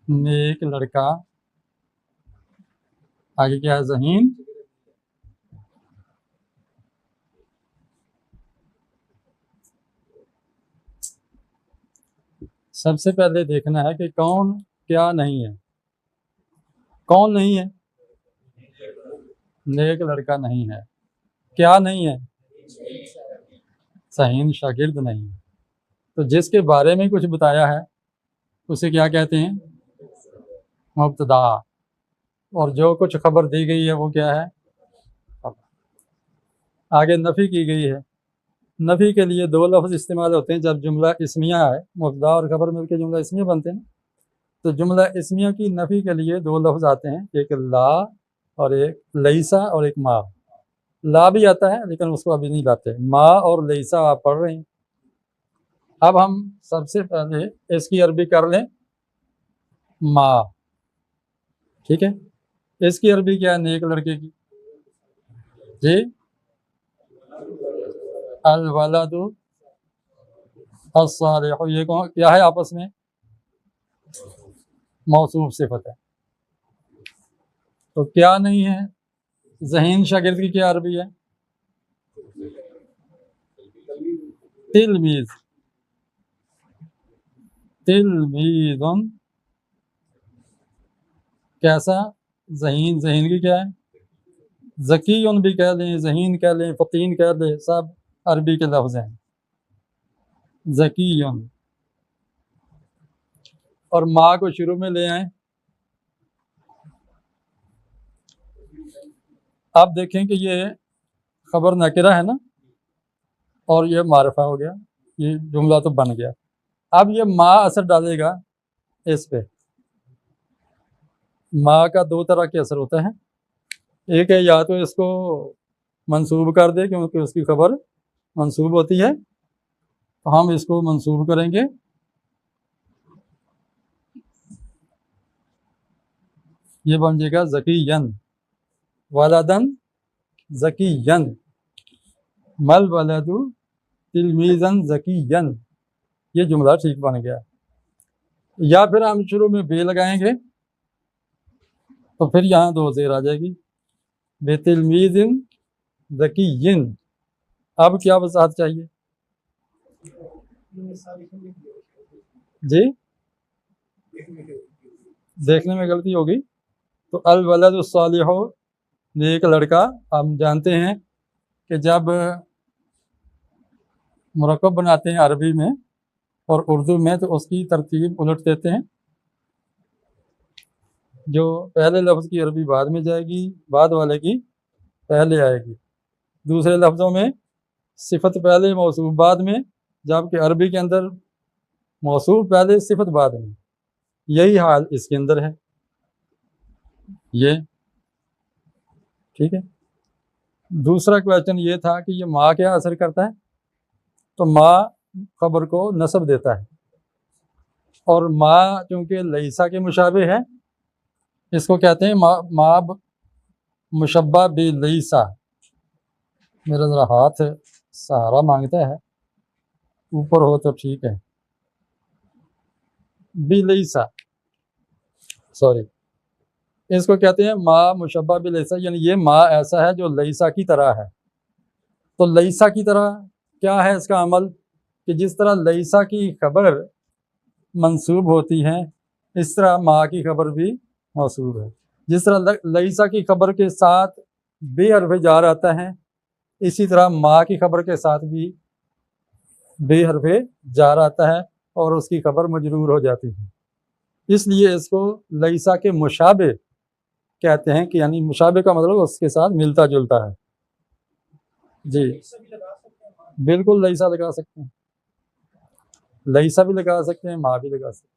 नेक लड़का, आगे क्या है, ज़हीन। सबसे पहले देखना है कि कौन क्या नहीं है। कौन नहीं है? नेक लड़का नहीं है। क्या नहीं है? ज़हीन शागिर्द नहीं है। तो जिसके बारे में कुछ बताया है उसे क्या कहते हैं? मुब्तदा। और जो कुछ खबर दी गई है वो क्या है? आगे नफ़ी की गई है। नफ़ी के लिए दो लफ्ज़ इस्तेमाल होते हैं जब जुमला इस्मिया है, मुब्तदा और खबर मिलकर जुमला इस्मिया बनते हैं। तो जुमला इस्मिया की नफ़ी के लिए दो लफ्ज़ आते हैं, एक ला और एक लईसा और एक मा। ला भी आता है लेकिन उसको अभी नहीं लाते। मा और लईसा आप पढ़ रहे हैं। अब हम सबसे पहले इसकी अरबी कर लें, मा। ठीक है, इसकी अरबी क्या है नेक लड़के की? जी, अल वलदु अस्सालिहु। ये कौन क्या है आपस में? मौसूफ सिफत है। तो क्या नहीं है? ज़हीन शागिर्द की क्या अरबी है? तिलमीज़। तिलमीज़ुन कैसा? ज़हीन। ज़हीन की क्या है? ज़कीयुन भी कह लें, ज़हीन कह लें, फ़तीन कह लें, सब अरबी के लफ्ज़ हैं। ज़कीयुन। और माँ को शुरू में ले आए। आप देखें कि ये खबर नकिरा है ना, और ये मारिफा हो गया, ये जुमला तो बन गया। अब ये माँ असर डालेगा इस पे। माँ का दो तरह के असर होता है। एक है या तो इसको मंसूब कर दे क्योंकि उसकी खबर मंसूब होती है, तो हम इसको मंसूब करेंगे। ये बन जाएगा ज़कीयन, वलदन ज़कीयन, मल वलदु तिलमीज़न ज़कीयन। ये जुमला ठीक बन गया। या फिर हम शुरू में बे लगाएंगे तो फिर यहाँ दो ज़ेर आ जाएगी, बेतिलमीज़िन ज़कीयिन। अब क्या वजाहत चाहिए जी? देखने में गलती होगी। तो अल वलदु सालिहु, नेक लड़का। हम जानते हैं कि जब मुरक्कब बनाते हैं अरबी में और उर्दू में तो उसकी तरतीब उलट देते हैं। जो पहले लफ्ज़ की अरबी बाद में जाएगी, बाद वाले की पहले आएगी। दूसरे लफ्ज़ों में सिफत पहले मौसूफ बाद में, जबकि अरबी के अंदर मौसूफ पहले सिफत बाद में। यही हाल इसके अंदर है। ये ठीक है। दूसरा क्वेश्चन ये था कि ये माँ क्या असर करता है? तो माँ खबर को नस्ब देता है, और माँ चूँकि लईसा के मुशाबे है, इसको कहते हैं माँ मुशब्बा बि लईसा। मेरा ज़रा हाथ सहारा मांगता है, ऊपर हो तो ठीक है। बि लईसा, सॉरी, इसको कहते हैं माँ मुशब्बा बि लईसा, यानी ये माँ ऐसा है जो लईसा की तरह है। तो लईसा की तरह क्या है इसका अमल? कि जिस तरह लईसा की खबर मंसूब होती है, इस तरह माँ की खबर भी मौसूब है। जिस तरह लईसा की खबर के साथ बे हरफ जार आता है, इसी तरह माँ की खबर के साथ भी बे हरफ जार आता है और उसकी खबर मजरूर हो जाती है। इसलिए इसको लईसा के मुशाबे कहते हैं, कि यानी मुशाबे का मतलब उसके साथ मिलता जुलता है। जी बिल्कुल, लईसा लगा सकते हैं, लईसा भी लगा सकते हैं, माँ भी लगा सकते हैं।